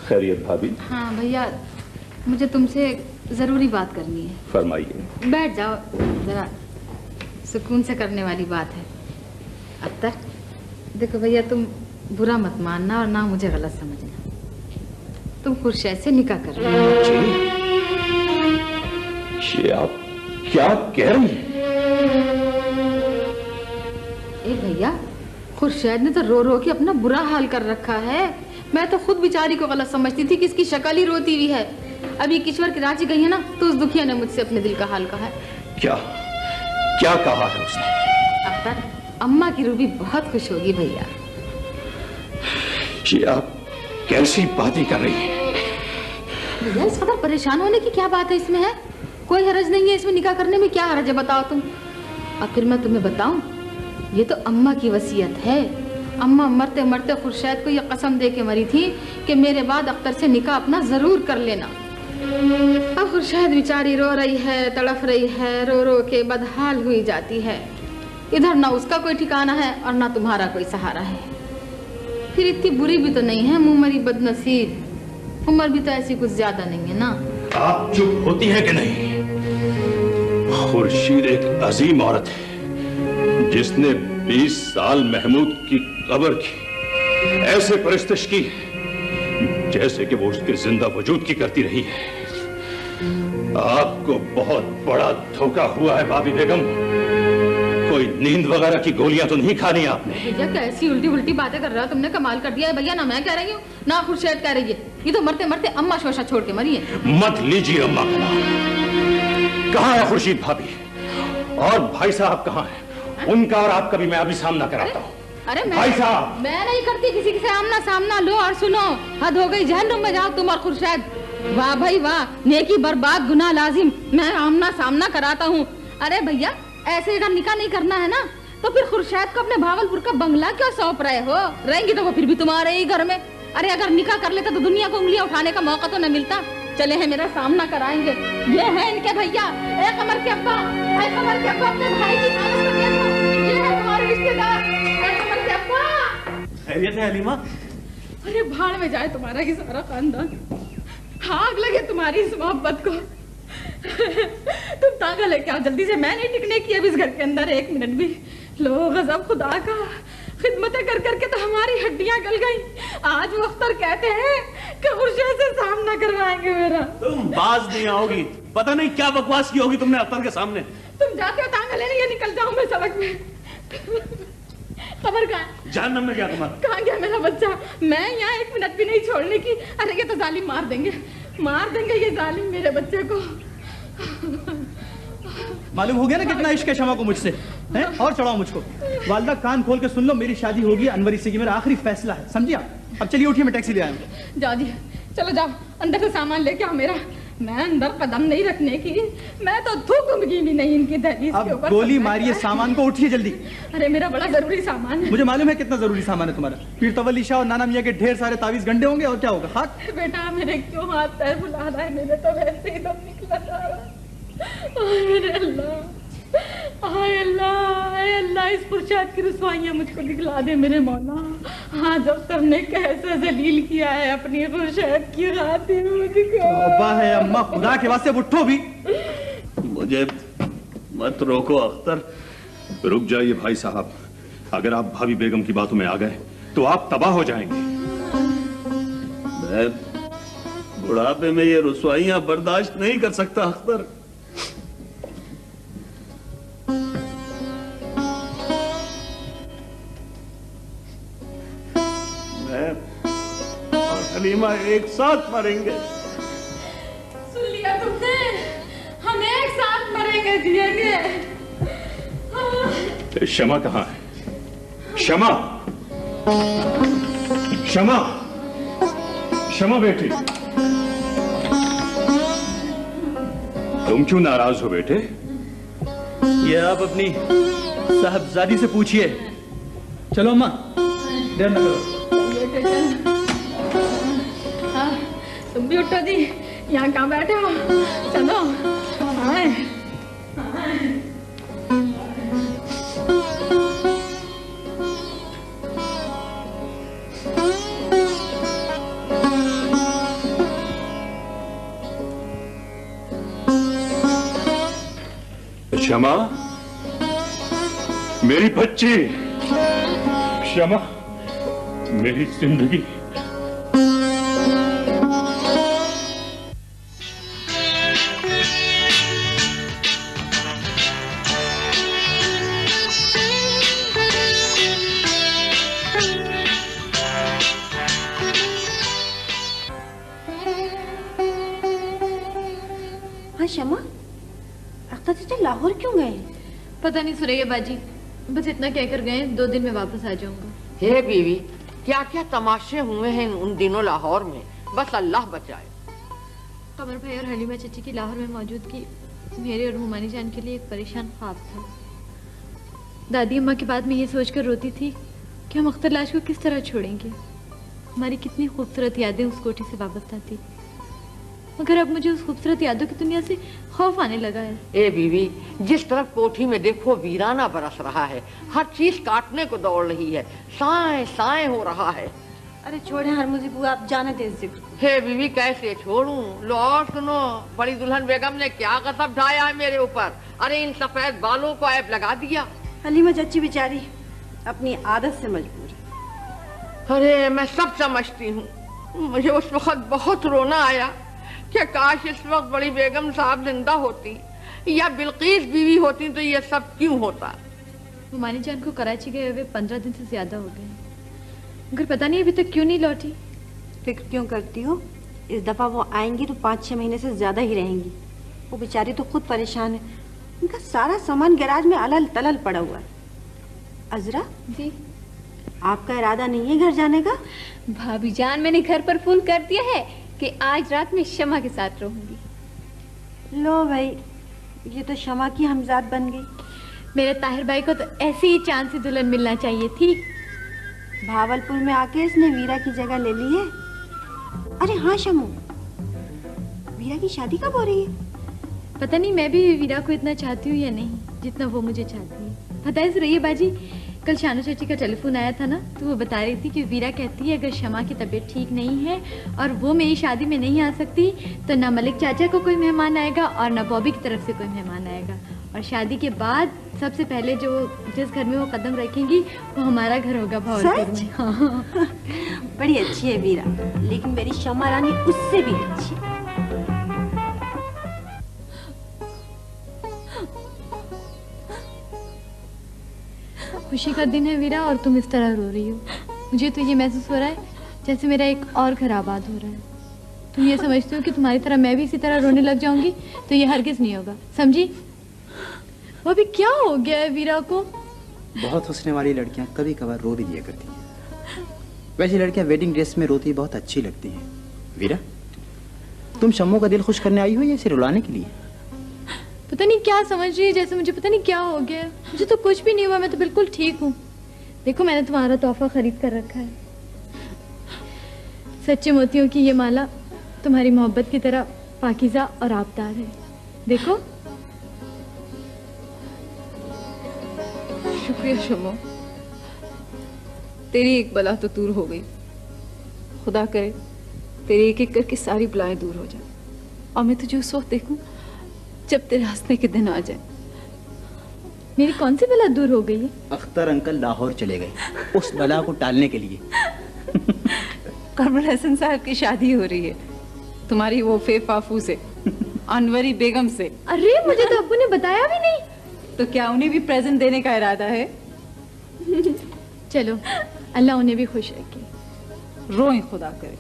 खैरियत भाभी? हाँ भैया, मुझे तुमसे जरूरी बात करनी है। फरमाइए। बैठ जाओ, जरा सुकून से करने वाली बात है। अख्तर देखो भैया, तुम बुरा मत मानना और ना मुझे गलत समझना। तुम खुर्शीद से निकाह कर रहे हो। ये आप क्या कह रही हैं? भैया, खुर्शीद ने तो रो रो के अपना बुरा हाल कर रखा है। मैं तो खुद बेचारी को गलत समझती थी कि इसकी शक्ल ही रोती हुई है। अभी किश्वर की रांची गई है ना, तो उस दुखिया ने मुझसे अपने दिल का हाल कहा है। क्या कहा है उसने? अख्तर, अम्मा की रूबी बहुत खुश होगी भैया। ये आप कैसी बातें कर रही हैं? भैया, इस कदर परेशान होने की क्या बात है इसमें? है कोई हरज नहीं है इसमें, निकाह करने में क्या हरज है बताओ तुम। और फिर मैं तुम्हें बताऊं, ये तो अम्मा की वसीयत है। अम्मा मरते मरते खुर्शीद को ये कसम दे के मरी थी कि मेरे बाद अख्तर से निकाह अपना जरूर कर लेना। अब खुर्शीद बेचारी रो रही है, तड़फ रही है, रो रो के बदहाल हुई जाती है। इधर ना उसका कोई ठिकाना है और ना तुम्हारा कोई सहारा है। फिर इतनी बुरी भी तो नहीं है मुँह मरी बदनसीब। उम्र भी तो ऐसी कुछ ज्यादा नहीं है ना। आप चुप होती हैं कि नहीं? खुर्शीद एक अजीम औरत है जिसने 20 साल महमूद की कब्र की, ऐसे परस्तिश की जैसे कि वो उसके जिंदा वजूद की करती रही है। आपको बहुत बड़ा धोखा हुआ है भाभी बेगम। कोई नींद वगैरह की गोलियां तो नहीं खानी आपने। भैया, कैसी उल्टी उल्टी बातें कर रहा हो तुमने, कमाल कर दिया है भैया। ना मैं कह रही हूँ ना खुर्शीद कह रही है, ये तो मरते मरते अम्मा शोशा छोड़ के मरी है। मत लीजिए अम्मा का नाम। कहाँ है खुर्शीद भाभी? और भाई साहब कहाँ हैं? उनका और आपका भी मैं अभी सामना कराता हूँ। अरे भाई साहब, मैं नहीं करती किसी के आमना सामना। लो और सुनो, हद हो गई, जहन्नुम में जाओ तुम और खुर्शीद। वाह भाई वाह, नेकी बर्बाद गुनाह लाजिम, मैं आमना सामना कराता हूँ। अरे भैया, ऐसे अगर निकाह नहीं करना है ना, तो फिर खुर्शीद को अपने भावलपुर का बंगला क्यों सौंप रहे हो? रहेंगी तो वो फिर भी तुम्हारे ही घर में। अरे अगर निकाह कर लेता तो दुनिया को उंगलियां उठाने का मौका तो न मिलता। चले हैं, मेरा सामना कराएंगे। ये है इनके भैया, ए कमर के अब्बा, ए कमर के अब्बा, अपने भाई की खामोश को देखो। ये है तुम्हारे रिश्तेदार, ए कमर के अब्बा। खैरियत है हलीमा? अरे भाड़ में जाए तुम्हारा ये सारा खानदान। आग लगे तुम्हारी इस मोहब्बत को। तुम तांगा लेके आओ जल्दी से, मैं नहीं टिकने की अब इस घर के अंदर एक मिनट भी। लो गजब खुदा का, खिदमतें कर करके तो हमारी हड्डियां गल गई। आज वो अख्तर कहते हैं कि खुर्शीद से सामना करवाएंगे मेरा। तुम बाज नहीं आओगी, पता नहीं क्या बकवास की होगी तुमने अख्तर के सामने। तुम जाते हो तांगा लेने या निकल जाऊं मैं सड़क में? खबर कहाँ है? जहन्नम में गया तुम्हारा। कहाँ गया मेरा बच्चा? मैं यहाँ एक मिनट भी नहीं छोड़ने की। अरे ये तो जालिम मार देंगे ये जालिम मेरे बच्चे को। मालूम हो गया ना कितना इश्क है शमा को मुझसे, हैं? और चढ़ाओ मुझको। वालदा कान खोल के सुन लो, मेरी शादी होगी अनवरी से, ये मेरा आखिरी फैसला है, समझिए आप? अब चलिए उठिए, मैं टैक्सी ले आया हूँ। जाओ जी, चलो जाओ, अंदर से सामान लेके आओ मेरा। मैं अंदर कदम नहीं रखने की, मैं तो थूकूंगी भी नहीं इनकी दहलीज के ऊपर। गोली मारिए सामान को, उठिए जल्दी। अरे मेरा बड़ा जरूरी सामान है। मुझे मालूम है कितना जरूरी सामान है तुम्हारा। पीर तवल्ली शाह और नाना मियाँ के ढेर सारे तावीज गंडे होंगे, और क्या होगा? खाक। बेटा मेरे क्यों हाथ पैर बुला रहा है? मेरे तो वैसे ही दम निकला जा रहा है। मेरे अल्लाह, हाय अल्लाह, हाय अल्लाह, इस खुर्शीद की रुसवाइयाँ मुझको दिखला दे मेरे मौला। हाय आज अख्तर ने कैसे जलील किया है अपनी खुर्शीद की खातिर मुझको। तौबा है अम्मा, खुदा के वास्ते उठो भी। मुझे मत रोको अख्तर। रुक जाइए भाई साहब, अगर आप भाभी बेगम की बातों में आ गए तो आप तबाह हो जाएंगे। मैं बुढ़ापे में ये रुसवाइयां बर्दाश्त नहीं कर सकता अख्तर। मैं और हलीमा एक साथ मरेंगे। सुन लिया तुमने, हम एक साथ मरेंगे जिएंगे। शमा कहाँ है? शमा, शमा, शमा बेटी, तुम क्यों नाराज हो बेटे? ये आप अपनी साहबजादी से पूछिए। चलो अम्मा, देर न करो। हाँ, तुम भी उठो दी, यहाँ कहाँ बैठे हो? चलो आए। क्षमा, मेरी बच्ची, क्षमा, मेरी जिंदगी। हाँ शमा, अख्तर चाचा लाहौर क्यों गए? पता नहीं सुरैया बाजी, बस इतना कहकर गए 2 दिन में वापस आ जाऊंगा। हे बीवी, क्या क्या तमाशे हुए हैं उन दिनों लाहौर में, बस अल्लाह बचाए। कमर भाई और हलीमा चाची की लाहौर में मौजूदगी मेरे और हुमानी जान के लिए एक परेशान ख्वाब था। दादी अम्मा के बाद में ये सोचकर रोती थी कि हम अख्तर लाश को किस तरह छोड़ेंगे। हमारी कितनी खूबसूरत यादें उस कोठी से वाबस्ता थी, मगर अब मुझे उस खूबसूरत यादों की दुनिया से खौफ आने लगा है। ए बीवी, जिस तरफ कोठी में देखो वीराना बरस रहा है, हर चीज काटने को दौड़ रही है, साए साए हो रहा है। अरे छोड़े हरमुजी बुआ, आप जाने दे जिक्र। हे बीवी, कैसे छोड़ूं? लो और सुनो, बड़ी दुल्हन बेगम ने क्या कसम ढाया है मेरे ऊपर। अरे इन सफेद बालों को ऐब लगा दिया। हलीमा चाची बेचारी अपनी आदत से मजबूर है। अरे मैं सब समझती हूँ, मुझे उस वक्त बहुत रोना आया कि काश इस वक्त बड़ी बेगम साहब जिंदा होती या बिल्किस बीवी होती तो ये सब क्यों होता। हुमानी जान को कराची गए हुए 15 दिन से ज्यादा हो गए, मगर पता नहीं अभी तक क्यों नहीं लौटी। फिक्र क्यों करती हो? इस दफा वो आएंगी तो 5-6 महीने से ज्यादा ही रहेंगी। वो बेचारी तो खुद परेशान है, उनका सारा सामान गैराज में अलल तलल पड़ा हुआ है। अजरा जी, आपका इरादा नहीं है घर जाने का? भाभी जान, मैंने घर पर फोन कर दिया है कि आज रात में शमा के साथ रहूंगी। लो भाई, ये तो शमा की हमजाद बन गई। मेरे ताहिर भाई को तो ऐसी ही चांद सी दुल्हन मिलना चाहिए थी। भावलपुर में आके इसने वीरा की जगह ले ली है। अरे हाँ शमू, वीरा की शादी कब हो रही है? पता नहीं, मैं भी वीरा को इतना चाहती हूँ या नहीं जितना वो मुझे चाहती है। पता है सुरैया बाजी, कल शानू चाची का टेलीफोन आया था ना, तो वो बता रही थी कि वीरा कहती है अगर शमा की तबीयत ठीक नहीं है और वो मेरी शादी में नहीं आ सकती तो ना मलिक चाचा को कोई मेहमान आएगा और ना बॉबी की तरफ से कोई मेहमान आएगा, और शादी के बाद सबसे पहले जिस घर में वो कदम रखेंगी वो हमारा घर होगा भावलपुर में। हाँ। बड़ी अच्छी है वीरा, लेकिन मेरी शमा रानी उससे भी अच्छी है। खुशी का दिन है वीरा और तुम इस तरह रो रही हो। मुझे तो ये महसूस हो रहा है जैसे मेरा एक और घर आबाद हो रहा है। तुम ये समझते हो कि तुम्हारी तरह मैं भी इसी तरह रोने लग जाऊंगी, तो ये हरगिज नहीं होगा, समझी? वो अभी क्या हो गया है वीरा को? बहुत हंसने वाली लड़कियां कभी कभार रो भी दिया करती हैं। वैसी लड़कियां वेडिंग ड्रेस में रोती बहुत अच्छी लगती हैं। वीरा, तुम शम्मू का दिल खुश करने आई हो या इसे रुलाने के लिए? पता नहीं क्या समझ रही है, जैसे मुझे पता नहीं क्या हो गया। मुझे तो कुछ भी नहीं हुआ, मैं तो बिल्कुल ठीक हूँ। देखो, मैंने तुम्हारा तोहफा खरीद कर रखा है। सच्चे मोतियों की ये माला तुम्हारी मोहब्बत की तरह पाकीज़ा और आबदार है। देखो। शुक्रिया शमो। तेरी एक बला तो दूर हो गई। खुदा करे तेरी एक एक करके सारी बलाएं दूर हो जाए और मैं तुझे उस वक्त देखूं जब तेरे हंसने के दिन आ जाए। मेरी कौन सी बला दूर हो गई है? अख्तर अंकल लाहौर चले गए उस बला को टालने के लिए। कमर हसन साहब की शादी हो रही है तुम्हारी वो फेफाफू से, अनवरी बेगम से। अरे मुझे तो अब्बू ने बताया भी नहीं। तो क्या उन्हें भी प्रेजेंट देने का इरादा है? चलो अल्लाह उन्हें भी खुश रखे। रोए खुदा करे।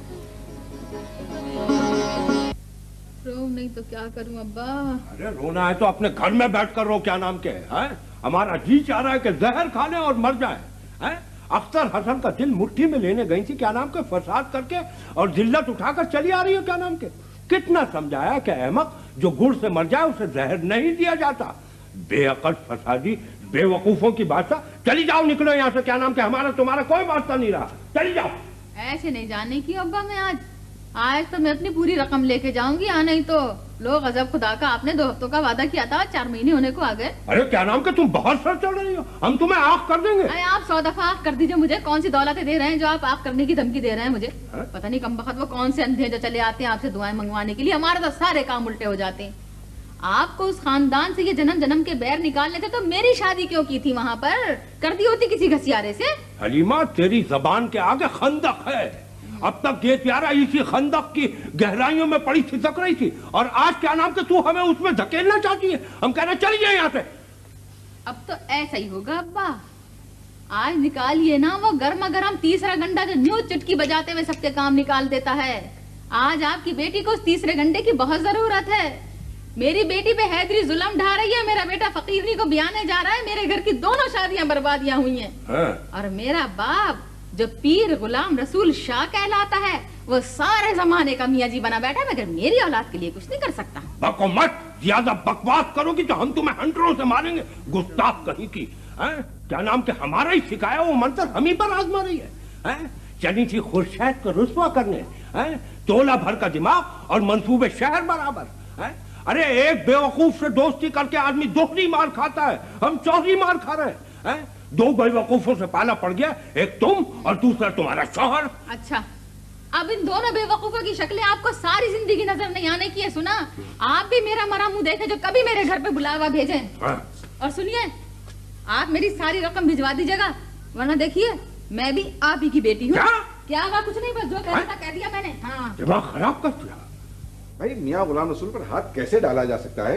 रो नहीं तो क्या करूं अब्बा। अरे रोना है तो अपने घर में बैठकर रो, क्या नाम के है? हमारा जी चाह रहा है कि जहर खा ले और मर जाए। हैं? अख्तर हसन का दिल मुट्ठी में लेने गई थी, क्या नाम के, फसाद करके, और जिल्लत उठाकर चली आ रही है, क्या नाम के। कितना समझाया कि अहमक जो गुड़ से मर जाए उसे जहर नहीं दिया जाता। बेअकल फसादी बेवकूफों की बादशाह। चली जाओ, निकलो यहाँ से, क्या नाम के, हमारा तुम्हारा कोई वास्ता नहीं रहा, चली जाओ। ऐसे नहीं जाने की अब्बा मैं आज तो मैं अपनी पूरी रकम लेके जाऊंगी। नहीं तो लोग अजब खुदा का, आपने 2 हफ्तों का वादा किया था, 4 महीने होने को आ गए। अरे क्या नाम के, तुम बहुत सर चढ़ रही हो, हम तुम्हें आँख कर देंगे। अरे आप 100 दफा आँख कर दीजिए मुझे। कौन सी दौलतें दे रहे हैं जो आप आँख करने की धमकी दे रहे हैं मुझे? पता नहीं कमबख्त वो कौन से अंधे जो चले आते हैं आपसे दुआएं मंगवाने के लिए। हमारे तो सारे काम उल्टे हो जाते हैं। आपको उस खानदान से ये जन्म जन्म के बैर निकालने थे तो मेरी शादी क्यों की थी? वहाँ पर कर दी होती किसी घसियारे से। हलीमा तेरी जबान के आगे खंदक है। अब तक ये प्यारा इसी खंदक की गहराइयों में पड़ी खिसक रही थी, और आज क्या नाम के तू हमें उसमें धकेलना चाहती है। हम कह रहे चली जाए यहाँ से। अब तो ऐसा ही होगा अब्बा। आज निकालिए ना वो गर्मा गर्म तीसरा गंडा जो न्यूज चुटकी बजाते हुए सबके काम निकाल देता है। आज आपकी बेटी को उस तीसरे गंडे की बहुत जरूरत है। मेरी बेटी पे हैदरी जुल्म ढा रही है, मेरा बेटा फकीरनी को ब्याने जा रहा है, मेरे घर की दोनों शादियां बर्बादियां हुई हैं। और मेरा बाप जो पीर गुलाम रसूल शाह कहलाता है वो सारे जमाने का मियाँ जी बना बैठा है, मगर मेरी औलाद के लिए कुछ नहीं कर सकता। बको मत, ज्यादा बकवास करोगी तो हम तुम्हें हंटरों से मारेंगे, गुस्ताख कहीं की। क्या नाम के हमारा ही सिखाया वो मंत्र हम ही पर आजमा रही है। चली थी खुर्शैद को रुस्वा करने, तोला भर का दिमाग और मंसूबे शहर बराबर। अरे एक बेवकूफ से दोस्ती करके आदमी दोहरी मार खाता है, हम चौथी मार खा रहे हैं। 2 बेवकूफों से पाला पड़ गया, एक तुम और दूसरा तुम्हारा शौहर। अच्छा, अब इन दोनों बेवकूफों की शक्लें आपको सारी जिंदगी नजर नहीं आने की है। सुना, आप भी मेरा मरा मुंह देखे जो कभी मेरे घर पे बुलावा भेजें। और सुनिए, आप मेरी सारी रकम भिजवा दीजिएगा, वरना देखिए मैं भी आप ही की बेटी हूँ। क्या हुआ? कुछ नहीं, बस जो कहना था कह दिया मैंने। दिमाग खराब कर दिया। भाई मियाँ गुलाम रसूल पर हाथ कैसे डाला जा सकता है?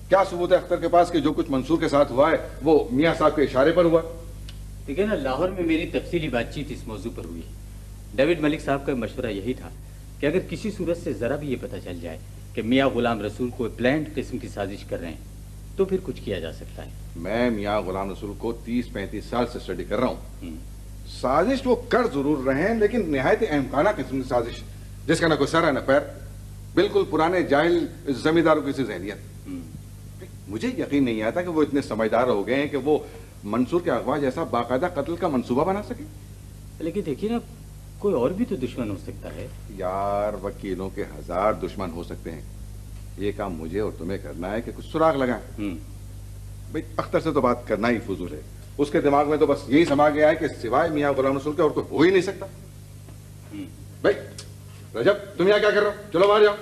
क्या सबूत है अख्तर के पास कि जो कुछ मंसूर के साथ हुआ है वो मियाँ साहब के इशारे पर हुआ? ठीक है ना, लाहौर में मेरी तफसीली बातचीत इस मौजू पर हुई। डेविड मलिक साहब का मशवरा यही था कि अगर किसी सूरत से जरा भी ये पता चल जाए कि मियाँ गुलाम रसूल को प्लान्ड किस्म की साजिश कर रहे हैं तो फिर कुछ किया जा सकता है। मैं मियाँ गुलाम रसूल को 30-35 साल से स्टडी कर रहा हूँ। साजिश वो कर जरूर रहे हैं, लेकिन निहायत अहमकाना किस्म की साजिश जिसका ना कोई सर है ना पैर, बिल्कुल पुराने जाहिल जमींदारों की सी जहनियत। मुझे यकीन नहीं आता कि वो इतने समझदार हो गए हैं कि वो मंसूर के अगवा जैसा बाकायदा कत्ल का मंसूबा बना सके। लेकिन देखिए ना, कोई और भी तो दुश्मन हो सकता है। यार वकीलों के 1000 दुश्मन हो सकते हैं, ये काम मुझे और तुम्हें करना है कि कुछ सुराग लगाएं। भाई अख्तर से तो बात करना ही फजूल है, उसके दिमाग में तो बस यही समा गया है कि सिवाय मियाँ गुलाम रसूल के और कोई हो ही नहीं सकता। भाई रजब, तुम यहाँ क्या कर रहे हो? चलो बाहर जाओ।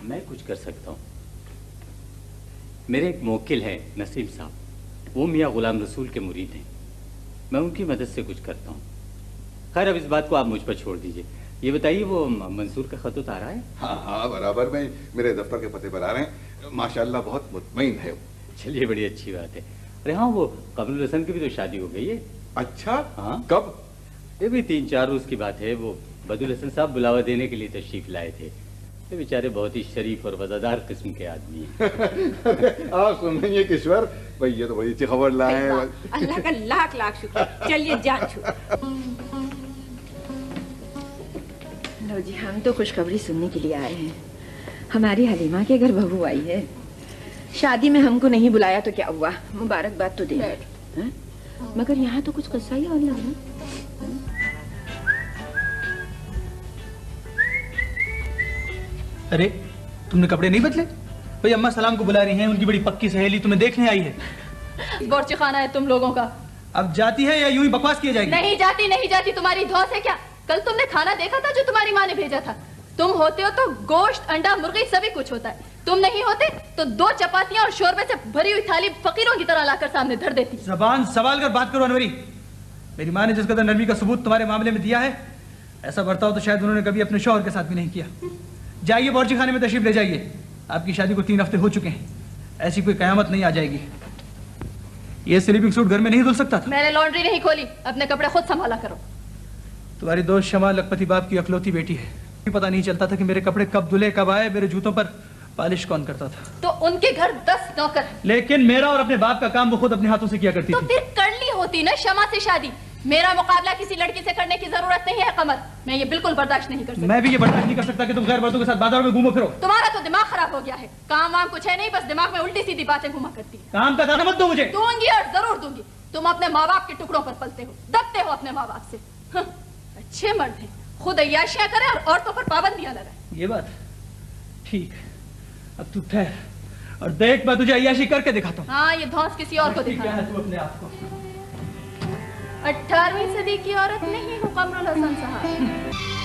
मैं कुछ कर सकता हूँ। मेरे एक मुवक्किल है नसीम साहब, वो मियाँ गुलाम रसूल के मुरीद हैं, मैं उनकी मदद से कुछ करता हूँ। खैर अब इस बात को आप मुझ पर छोड़ दीजिए। ये बताइए वो मंसूर का खत उतारा है? हाँ बराबर में मेरे दफ्तर के पते पर आ रहे हैं, माशाल्लाह बहुत मुतमईन है। चलिए बड़ी अच्छी बात है। अरे हाँ, वो कमरुल हसन की भी तो शादी हो गई है। अच्छा, हाँ कब? ये भी 3-4 रोज की बात है। वो बदुल हसन साहब बुलावा देने के लिए तशरीफ लाए थे। ये बेचारे बहुत ही शरीफ और वफादार किस्म के आदमी हैं। आप सुनिए किश्वर भाई, ये तो बड़ी अच्छी खबर लाए। अल्लाह का लाख लाख शुक्र। चलिए जान छू। लो जी, हम तो खुशखबरी सुनने के लिए आए हैं। हमारी हलीमा के घर बहू आई है। शादी में हमको नहीं बुलाया तो क्या हुआ, मुबारकबाद तो दे। मगर यहाँ तो कुछ कसाई और लग रहा। अरे तुमने कपड़े नहीं बदले? भाई अम्मा सलाम को बुला रही हैं, उनकी बड़ी पक्की सहेली तुम्हें देखने आई है। बोर्च खाना है तुम लोगों का। अब जाती है या यूं ही बकवास किए जाएगी? नहीं जाती, नहीं जाती। तुम्हारी धौस है क्या? कल तुमने खाना देखा था जो तुम्हारी माँ ने भेजा था? तुम होते हो तो गोश्त, अंडा, मुर्गी सभी कुछ होता है। तुम नहीं होते तो 2 चपातियां और शोरबे से भरी हुई थाली फकीरों की तरह लाकर सामने धर देती। जबान संभाल कर बात करो अनवरी। मेरी माँ ने जिस कदर नरमी का सबूत तुम्हारे मामले में दिया है, ऐसा बर्ताव तो शायद उन्होंने कभी अपने शौहर के साथ भी नहीं किया। जाइए बावर्ची खाने में तशरीफ ले जाइए। आपकी शादी को 3 हफ्ते हो चुके हैं, ऐसी कोई कयामत नहीं आ जाएगी। ये स्लीपिंग सूट घर में नहीं धुल सकता था? मैंने लॉन्ड्री नहीं खोली, अपने कपड़े खुद संभाला करो। तुम्हारी दोस्त शमा लखपति बाप की अकलौती बेटी है, पता नहीं चलता था कि मेरे कपड़े कब धुले कब आए, मेरे जूतों पर पालिश कौन करता था। तो उनके घर 10 नौकर हैं। लेकिन मेरा और अपने बाप का काम वो खुद अपने हाथों से किया करती तो थी। फिर कर ली होती ना शमा से शादी। मेरा मुकाबला किसी लड़की से करने की जरूरत नहीं है कमर। मैं ये बिल्कुल बर्दाश्त नहीं कर सकती। मैं भी ये बर्दाश्त नहीं कर सकता कि तुम गैर मर्दों के साथ बाजार में घूमो फिरो। तुम्हारा तो दिमाग खराब हो गया है। काम वाम कुछ है नहीं, बस दिमाग में उल्टी सीधी बातें घुमा करती है। काम का दाना मत दो मुझे। दूंगी और जरूर दूंगी। तुम अपने माँ बाप के टुकड़ों पर पलते हो, दबते हो अपने माँ बाप से। अच्छे मर्द हैं, खुद अय्याशियां करें और औरतों पर पाबंदियां लगाए। ये बात ठीक। अब तू ठहर और देख, मैं तुझे अय्याशी करके दिखाता हूँ। हाँ, ये धौंस किसी और को दिखा है तू अपने आप को। 18वीं सदी की औरत नहीं हूँ कमरुल हसन साहब।